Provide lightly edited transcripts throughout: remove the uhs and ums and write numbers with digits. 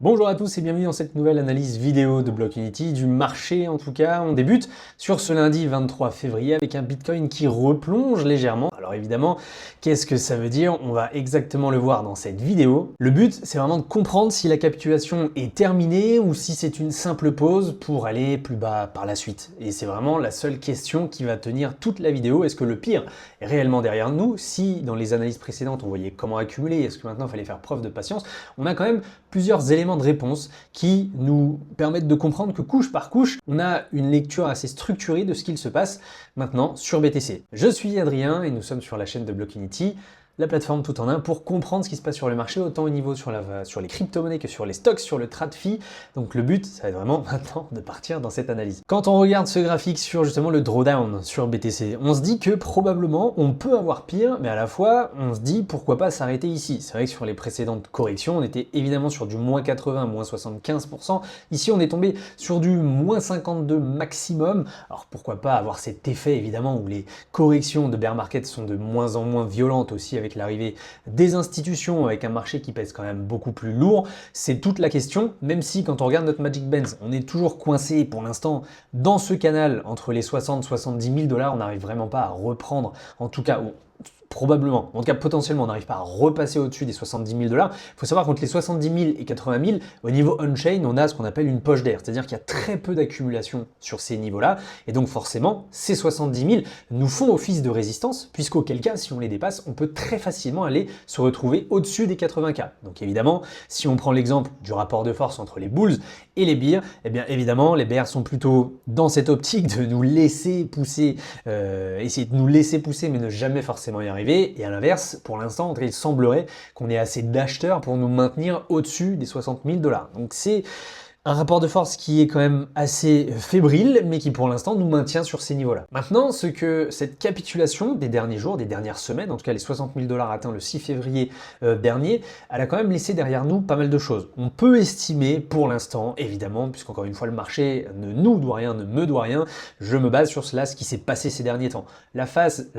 Bonjour à tous et bienvenue dans cette nouvelle analyse vidéo de Blockfinity, du marché en tout cas. On débute sur ce lundi 23 février avec un Bitcoin qui replonge légèrement. Alors évidemment, qu'est-ce que ça veut dire? On va exactement le voir dans cette vidéo. Le but, c'est vraiment de comprendre si la capitulation est terminée ou si c'est une simple pause pour aller plus bas par la suite. Et c'est vraiment la seule question qui va tenir toute la vidéo. Est-ce que le pire est réellement derrière nous? Si dans les analyses précédentes, on voyait comment accumuler, est-ce que maintenant il fallait faire preuve de patience? On a quand même plusieurs éléments de réponse qui nous permettent de comprendre que couche par couche, on a une lecture assez structurée de ce qu'il se passe maintenant sur BTC. Je suis Adrien et nous sommes sur la chaîne de Blockfinity, la plateforme tout en un pour comprendre ce qui se passe sur le marché, autant au niveau sur les crypto-monnaies que sur les stocks, sur le TradFi. Donc le but, ça va être vraiment maintenant de partir dans cette analyse. Quand on regarde ce graphique sur justement le drawdown sur BTC, on se dit que probablement on peut avoir pire, mais à la fois on se dit pourquoi pas s'arrêter ici. C'est vrai que sur les précédentes corrections, on était évidemment sur du moins 80, moins 75%. Ici, on est tombé sur du moins 52 maximum. Alors pourquoi pas avoir cet effet évidemment où les corrections de bear market sont de moins en moins violentes aussi avec l'arrivée des institutions, avec un marché qui pèse quand même beaucoup plus lourd. C'est toute la question, même si quand on regarde notre Magic Benz, on est toujours coincé pour l'instant dans ce canal entre les 60 et 70 000 $, on n'arrive vraiment pas à reprendre, en tout cas, probablement, en tout cas potentiellement, on n'arrive pas à repasser au-dessus des 70 000 $. Il faut savoir qu'entre les 70 000 et 80 000, au niveau on-chain, on a ce qu'on appelle une poche d'air, c'est-à-dire qu'il y a très peu d'accumulation sur ces niveaux-là, et donc forcément, ces 70 000 nous font office de résistance, puisqu'auquel cas, si on les dépasse, on peut très facilement aller se retrouver au-dessus des 80K. Donc évidemment, si on prend l'exemple du rapport de force entre les bulls et les bears, eh bien évidemment, les bears sont plutôt dans cette optique de nous laisser pousser, essayer de nous laisser pousser, mais ne jamais forcément y arriver. Et à l'inverse, pour l'instant, il semblerait qu'on ait assez d'acheteurs pour nous maintenir au-dessus des 60 000 $. Donc c'est un rapport de force qui est quand même assez fébrile, mais qui pour l'instant nous maintient sur ces niveaux-là. Maintenant, ce que cette capitulation des derniers jours, des dernières semaines, en tout cas les 60 000 $ atteints le 6 février dernier, elle a quand même laissé derrière nous pas mal de choses. On peut estimer pour l'instant, évidemment, puisqu'encore une fois le marché ne nous doit rien, ne me doit rien, je me base sur cela, ce qui s'est passé ces derniers temps. La phase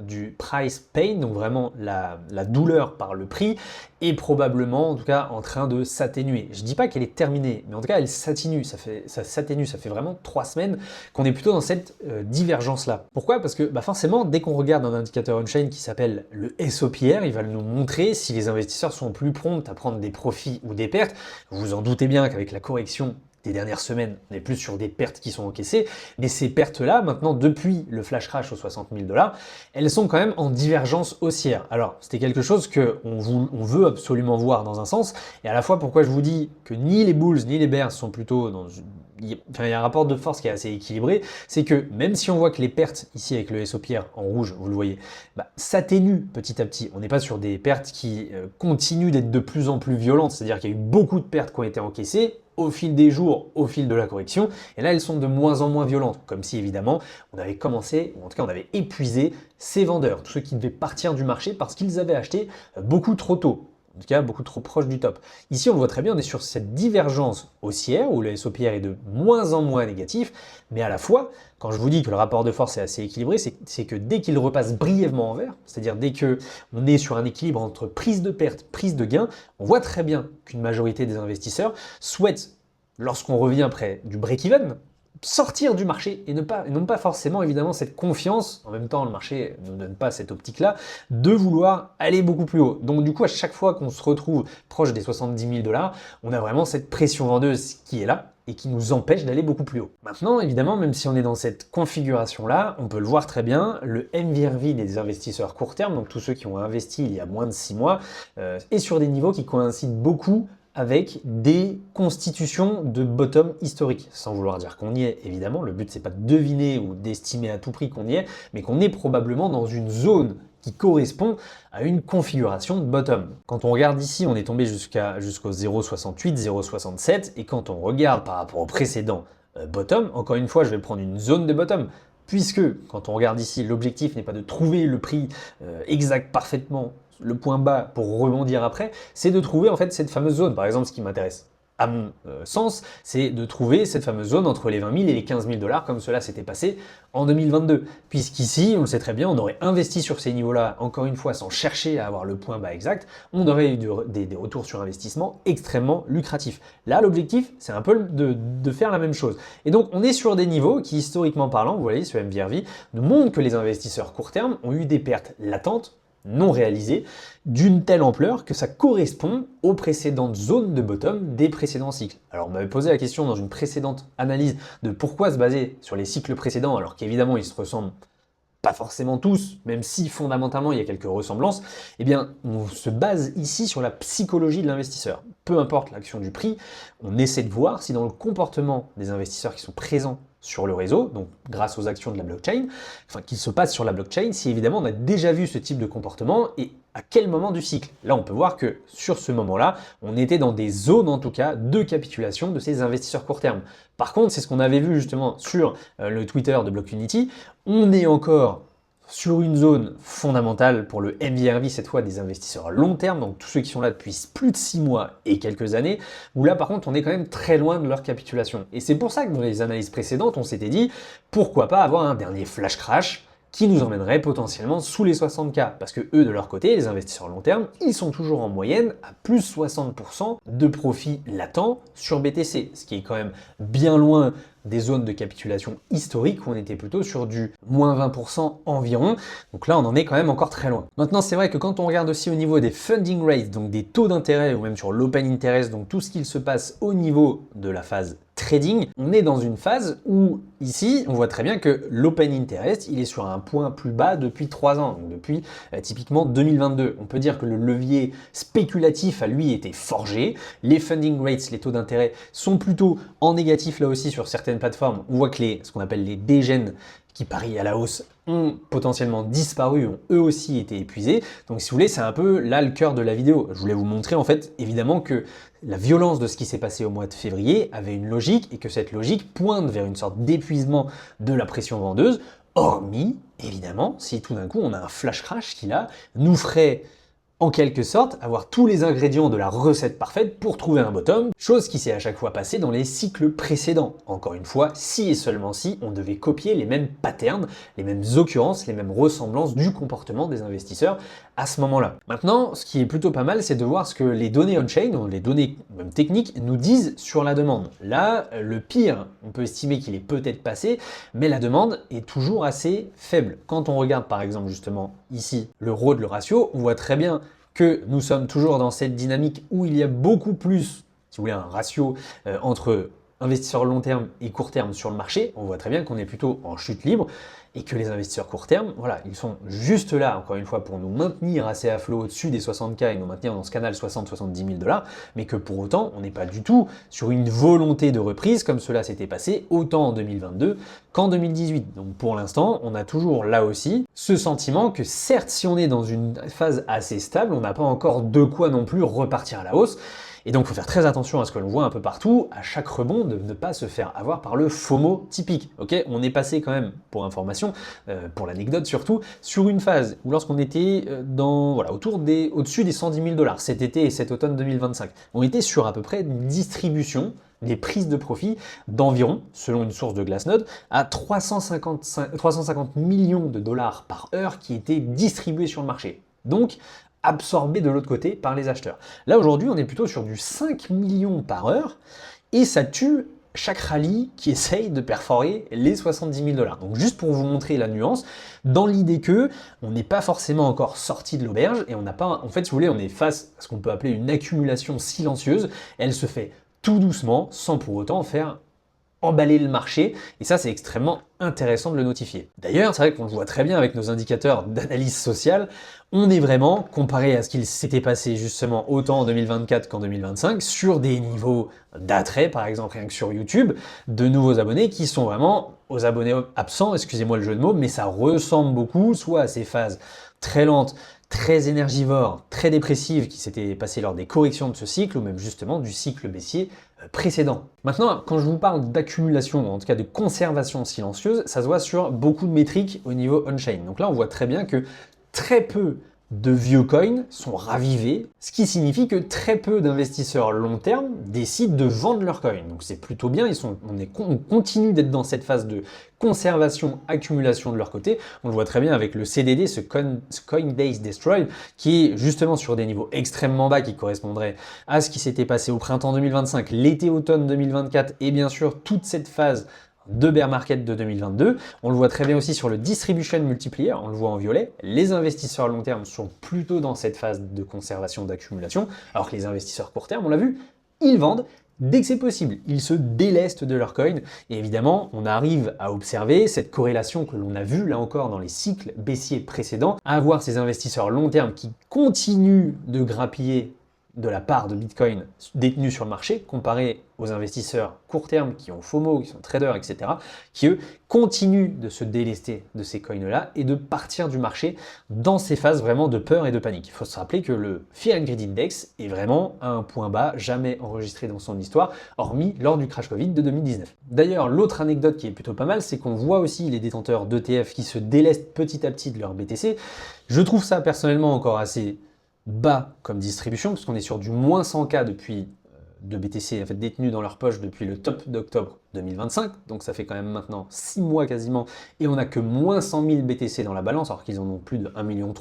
du price pain, donc vraiment la douleur par le prix, est probablement en tout cas en train de s'atténuer. Je dis pas qu'elle est terminée, mais en tout cas elle s'atténue, ça fait vraiment 3 semaines qu'on est plutôt dans cette divergence-là. Pourquoi? Parce que forcément, dès qu'on regarde un indicateur on-chain qui s'appelle le SOPR, il va nous montrer si les investisseurs sont plus prompts à prendre des profits ou des pertes. Vous vous en doutez bien qu'avec la correction des dernières semaines, on est plus sur des pertes qui sont encaissées, mais ces pertes-là, maintenant, depuis le flash crash aux 60 000 $, elles sont quand même en divergence haussière. Alors, c'était quelque chose qu'on veut absolument voir dans un sens, et à la fois, pourquoi je vous dis que ni les bulls ni les bears sont plutôt dans il y a un rapport de force qui est assez équilibré, c'est que même si on voit que les pertes, ici avec le SOPR en rouge, vous le voyez, s'atténuent petit à petit. On n'est pas sur des pertes qui continuent d'être de plus en plus violentes, c'est-à-dire qu'il y a eu beaucoup de pertes qui ont été encaissées, au fil des jours, au fil de la correction, et là elles sont de moins en moins violentes, comme si évidemment on avait commencé, ou en tout cas on avait épuisé ces vendeurs, tous ceux qui devaient partir du marché parce qu'ils avaient acheté beaucoup trop tôt. En tout cas, beaucoup trop proche du top. Ici, on le voit très bien, on est sur cette divergence haussière où le SOPR est de moins en moins négatif, mais à la fois, quand je vous dis que le rapport de force est assez équilibré, c'est que dès qu'il repasse brièvement en vert, c'est-à-dire dès qu'on est sur un équilibre entre prise de perte, prise de gain, on voit très bien qu'une majorité des investisseurs souhaitent, lorsqu'on revient près du break-even, sortir du marché et non pas forcément évidemment cette confiance, en même temps le marché ne nous donne pas cette optique-là, de vouloir aller beaucoup plus haut. Donc du coup à chaque fois qu'on se retrouve proche des 70 000 $, on a vraiment cette pression vendeuse qui est là et qui nous empêche d'aller beaucoup plus haut. Maintenant évidemment même si on est dans cette configuration-là, on peut le voir très bien, le MVRV des investisseurs court terme, donc tous ceux qui ont investi il y a moins de 6 mois, est sur des niveaux qui coïncident beaucoup avec des constitutions de bottom historiques, sans vouloir dire qu'on y est évidemment, le but c'est pas de deviner ou d'estimer à tout prix qu'on y est, mais qu'on est probablement dans une zone qui correspond à une configuration de bottom. Quand on regarde ici, on est tombé jusqu'au 0,68, 0,67, et quand on regarde par rapport au précédent bottom, encore une fois je vais prendre une zone de bottom, puisque quand on regarde ici, l'objectif n'est pas de trouver le prix exact parfaitement, le point bas pour rebondir après, c'est de trouver en fait cette fameuse zone. Par exemple, ce qui m'intéresse à mon sens, c'est de trouver cette fameuse zone entre les 20 000 et les 15 000 $, comme cela s'était passé en 2022. Puisqu'ici, on le sait très bien, on aurait investi sur ces niveaux-là, encore une fois, sans chercher à avoir le point bas exact, on aurait eu des retours sur investissement extrêmement lucratifs. Là, l'objectif, c'est un peu de faire la même chose. Et donc, on est sur des niveaux qui, historiquement parlant, vous voyez, ce MVRV, nous montrent que les investisseurs court terme ont eu des pertes latentes, non réalisées, d'une telle ampleur que ça correspond aux précédentes zones de bottom des précédents cycles. Alors on m'avait posé la question dans une précédente analyse de pourquoi se baser sur les cycles précédents alors qu'évidemment ils se ressemblent pas forcément tous, même si fondamentalement il y a quelques ressemblances, eh bien on se base ici sur la psychologie de l'investisseur. Peu importe l'action du prix, on essaie de voir si dans le comportement des investisseurs qui sont présents sur le réseau, donc grâce aux actions de la blockchain, enfin qui se passent sur la blockchain, si évidemment on a déjà vu ce type de comportement et à quel moment du cycle. Là on peut voir que sur ce moment-là, on était dans des zones en tout cas de capitulation de ces investisseurs court terme. Par contre, c'est ce qu'on avait vu justement sur le Twitter de Blockfinity, on est encore sur une zone fondamentale pour le MVRV, cette fois des investisseurs long terme, donc tous ceux qui sont là depuis plus de 6 mois et quelques années, où là par contre on est quand même très loin de leur capitulation. Et c'est pour ça que dans les analyses précédentes, on s'était dit, pourquoi pas avoir un dernier flash crash qui nous emmènerait potentiellement sous les 60K. Parce que eux, de leur côté, les investisseurs long terme, ils sont toujours en moyenne à plus 60% de profit latent sur BTC, ce qui est quand même bien loin des zones de capitulation historiques où on était plutôt sur du moins 20% environ. Donc là, on en est quand même encore très loin. Maintenant, c'est vrai que quand on regarde aussi au niveau des funding rates, donc des taux d'intérêt ou même sur l'open interest, donc tout ce qu'il se passe au niveau de la phase trading, on est dans une phase où ici, on voit très bien que l'open interest, il est sur un point plus bas depuis 3 ans, donc depuis typiquement 2022. On peut dire que le levier spéculatif a lui été forgé. Les funding rates, les taux d'intérêt sont plutôt en négatif là aussi sur certaines plateformes. On voit que ce qu'on appelle les dégènes qui parient à la hausse ont potentiellement disparu, ont eux aussi été épuisés. Donc si vous voulez, c'est un peu là le cœur de la vidéo. Je voulais vous montrer en fait évidemment que la violence de ce qui s'est passé au mois de février avait une logique et que cette logique pointe vers une sorte d'épuisement de la pression vendeuse, hormis évidemment si tout d'un coup on a un flash crash qui là nous ferait en quelque sorte, avoir tous les ingrédients de la recette parfaite pour trouver un bottom, chose qui s'est à chaque fois passée dans les cycles précédents. Encore une fois, si et seulement si on devait copier les mêmes patterns, les mêmes occurrences, les mêmes ressemblances du comportement des investisseurs à ce moment-là. Maintenant, ce qui est plutôt pas mal, c'est de voir ce que les données on-chain, les données même techniques, nous disent sur la demande. Là, le pire, on peut estimer qu'il est peut-être passé, mais la demande est toujours assez faible. Quand on regarde par exemple justement ici le ROD, le ratio, on voit très bien que nous sommes toujours dans cette dynamique où il y a beaucoup plus, si vous voulez, un ratio entre investisseurs long terme et court terme sur le marché. On voit très bien qu'on est plutôt en chute libre et que les investisseurs court terme, voilà, ils sont juste là, encore une fois, pour nous maintenir assez à flot au-dessus des 60K et nous maintenir dans ce canal 60-70 000 $, mais que pour autant, on n'est pas du tout sur une volonté de reprise comme cela s'était passé autant en 2022 qu'en 2018. Donc pour l'instant, on a toujours là aussi ce sentiment que certes, si on est dans une phase assez stable, on n'a pas encore de quoi non plus repartir à la hausse. Et donc, il faut faire très attention à ce que l'on voit un peu partout, à chaque rebond, de ne pas se faire avoir par le FOMO typique. Ok, on est passé quand même, pour information, pour l'anecdote surtout, sur une phase où lorsqu'on était au-dessus des 110 000 $ cet été et cet automne 2025, on était sur à peu près une distribution des prises de profit d'environ, selon une source de Glassnode, à 350 millions de dollars par heure qui étaient distribués sur le marché. Donc, absorbé de l'autre côté par les acheteurs. Là aujourd'hui on est plutôt sur du 5 millions par heure et ça tue chaque rallye qui essaye de perforer les 70 000 $. Donc juste pour vous montrer la nuance, dans l'idée que on n'est pas forcément encore sorti de l'auberge et on n'a pas, en fait si vous voulez, on est face à ce qu'on peut appeler une accumulation silencieuse, elle se fait tout doucement sans pour autant faire emballer le marché, et ça c'est extrêmement intéressant de le notifier. D'ailleurs, c'est vrai qu'on le voit très bien avec nos indicateurs d'analyse sociale, on est vraiment, comparé à ce qu'il s'était passé justement autant en 2024 qu'en 2025, sur des niveaux d'attrait, par exemple rien que sur YouTube, de nouveaux abonnés qui sont vraiment aux abonnés absents, excusez-moi le jeu de mots, mais ça ressemble beaucoup soit à ces phases très lentes, très énergivores, très dépressives qui s'étaient passées lors des corrections de ce cycle, ou même justement du cycle baissier précédent. Maintenant, quand je vous parle d'accumulation, ou en tout cas de conservation silencieuse, ça se voit sur beaucoup de métriques au niveau on-chain. Donc là, on voit très bien que très peu de vieux coins sont ravivés, ce qui signifie que très peu d'investisseurs long terme décident de vendre leurs coins. Donc c'est plutôt bien, on continue d'être dans cette phase de conservation, accumulation de leur côté. On le voit très bien avec le CDD, ce Coinbase Destroy, qui est justement sur des niveaux extrêmement bas qui correspondraient à ce qui s'était passé au printemps 2025, l'été-automne 2024 et bien sûr toute cette phase de bear market de 2022. On le voit très bien aussi sur le distribution multiplier, on le voit en violet. Les investisseurs long terme sont plutôt dans cette phase de conservation, d'accumulation, alors que les investisseurs court terme, on l'a vu, ils vendent dès que c'est possible. Ils se délestent de leur coin. Et évidemment, on arrive à observer cette corrélation que l'on a vue là encore dans les cycles baissiers précédents, à avoir ces investisseurs long terme qui continuent de grappiller de la part de Bitcoin détenus sur le marché, comparé aux investisseurs court terme qui ont FOMO, qui sont traders, etc., qui eux continuent de se délester de ces coins-là et de partir du marché dans ces phases vraiment de peur et de panique. Il faut se rappeler que le Fear and Greed Index est vraiment à un point bas jamais enregistré dans son histoire, hormis lors du crash Covid de 2019. D'ailleurs, l'autre anecdote qui est plutôt pas mal, c'est qu'on voit aussi les détenteurs d'ETF qui se délestent petit à petit de leur BTC. Je trouve ça personnellement encore assez bas comme distribution, parce qu'on est sur du moins 100K depuis de BTC en fait, détenus dans leur poche depuis le top d'octobre 2025, donc ça fait quand même maintenant 6 mois quasiment, et on n'a que moins 100 000 BTC dans la balance, alors qu'ils en ont plus de 1,3 million,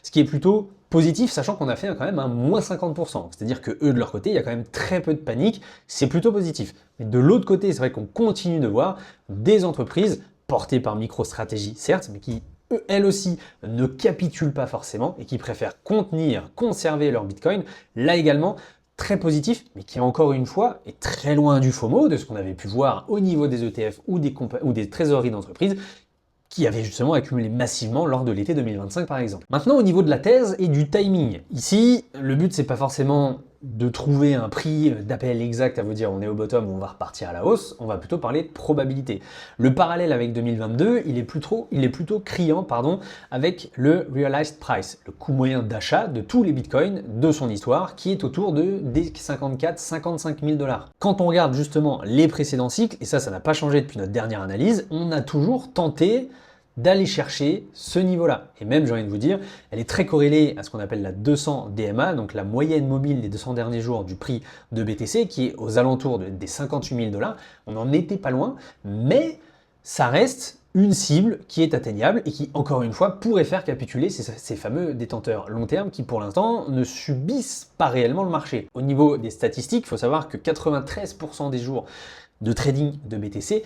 ce qui est plutôt positif, sachant qu'on a fait quand même un moins 50%, c'est-à-dire que eux de leur côté, il y a quand même très peu de panique, c'est plutôt positif. Mais de l'autre côté, c'est vrai qu'on continue de voir des entreprises portées par MicroStrategy, certes, mais qui elles aussi ne capitulent pas forcément et qui préfèrent contenir, conserver leur Bitcoin. Là également, très positif, mais qui encore une fois est très loin du FOMO, de ce qu'on avait pu voir au niveau des ETF ou des trésoreries d'entreprise qui avaient justement accumulé massivement lors de l'été 2025 par exemple. Maintenant au niveau de la thèse et du timing. Ici, le but c'est pas forcément de trouver un prix d'appel exact à vous dire on est au bottom ou on va repartir à la hausse, on va plutôt parler de probabilité. Le parallèle avec 2022, il est plutôt criant avec le realized price, le coût moyen d'achat de tous les bitcoins de son histoire qui est autour des 54-55 000 $. Quand on regarde justement les précédents cycles, et ça n'a pas changé depuis notre dernière analyse, on a toujours tenté d'aller chercher ce niveau-là. Et même, j'ai envie de vous dire, elle est très corrélée à ce qu'on appelle la 200 DMA, donc la moyenne mobile des 200 derniers jours du prix de BTC, qui est aux alentours des 58 000 $. On n'en était pas loin, mais ça reste une cible qui est atteignable et qui, encore une fois, pourrait faire capituler ces fameux détenteurs long terme qui, pour l'instant, ne subissent pas réellement le marché. Au niveau des statistiques, il faut savoir que 93% des jours de trading de BTC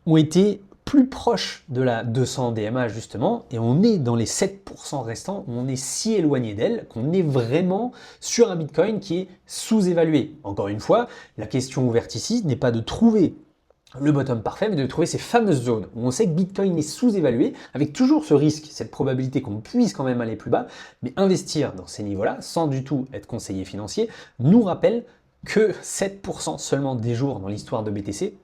ont été plus proche de la 200 DMA justement, et on est dans les 7% restants, où on est si éloigné d'elle qu'on est vraiment sur un Bitcoin qui est sous-évalué. Encore une fois, la question ouverte ici n'est pas de trouver le bottom parfait, mais de trouver ces fameuses zones où on sait que Bitcoin est sous-évalué, avec toujours ce risque, cette probabilité qu'on puisse quand même aller plus bas, mais investir dans ces niveaux-là, sans du tout être conseiller financier, nous rappelle que 7% seulement des jours dans l'histoire de BTC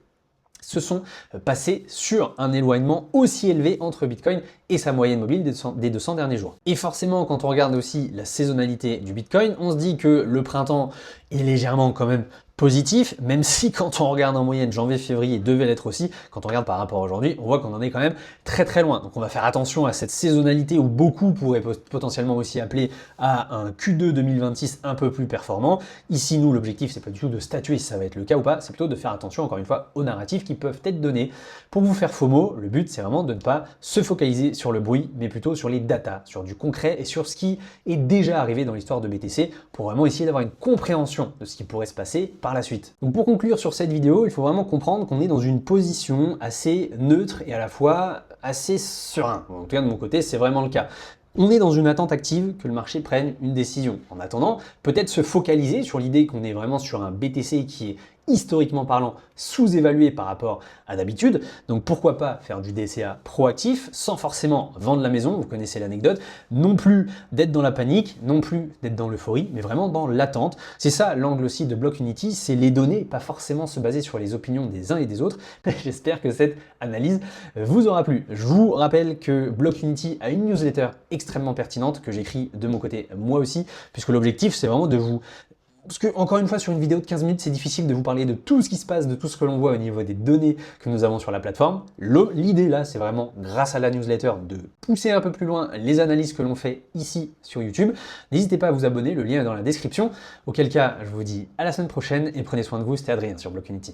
se sont passés sur un éloignement aussi élevé entre Bitcoin et sa moyenne mobile des 200 derniers jours. Et forcément, quand on regarde aussi la saisonnalité du Bitcoin, on se dit que le printemps est légèrement quand même positif, même si quand on regarde en moyenne, janvier-février devait l'être aussi, quand on regarde par rapport à aujourd'hui, on voit qu'on en est quand même très très loin. Donc on va faire attention à cette saisonnalité où beaucoup pourraient potentiellement aussi appeler à un Q2 2026 un peu plus performant. Ici, nous, l'objectif, c'est pas du tout de statuer si ça va être le cas ou pas, c'est plutôt de faire attention, encore une fois, aux narratifs qui peuvent être donnés. Pour vous faire FOMO, le but, c'est vraiment de ne pas se focaliser sur le bruit, mais plutôt sur les datas, sur du concret et sur ce qui est déjà arrivé dans l'histoire de BTC, pour vraiment essayer d'avoir une compréhension de ce qui pourrait se passer par la suite. Donc pour conclure sur cette vidéo, il faut vraiment comprendre qu'on est dans une position assez neutre et à la fois assez serein. En tout cas de mon côté, c'est vraiment le cas. On est dans une attente active que le marché prenne une décision. En attendant, peut-être se focaliser sur l'idée qu'on est vraiment sur un BTC qui est historiquement parlant, sous-évalué par rapport à d'habitude. Donc pourquoi pas faire du DCA proactif sans forcément vendre la maison, vous connaissez l'anecdote, non plus d'être dans la panique, non plus d'être dans l'euphorie, mais vraiment dans l'attente. C'est ça l'angle aussi de Blockunity, c'est les données, pas forcément se baser sur les opinions des uns et des autres. J'espère que cette analyse vous aura plu. Je vous rappelle que Blockunity a une newsletter extrêmement pertinente que j'écris de mon côté moi aussi, puisque l'objectif c'est vraiment de vous Parce que, encore une fois, sur une vidéo de 15 minutes, c'est difficile de vous parler de tout ce qui se passe, de tout ce que l'on voit au niveau des données que nous avons sur la plateforme. L'idée là, c'est vraiment, grâce à la newsletter, de pousser un peu plus loin les analyses que l'on fait ici sur YouTube. N'hésitez pas à vous abonner, le lien est dans la description. Auquel cas, je vous dis à la semaine prochaine et prenez soin de vous, c'était Adrien sur Blockionity.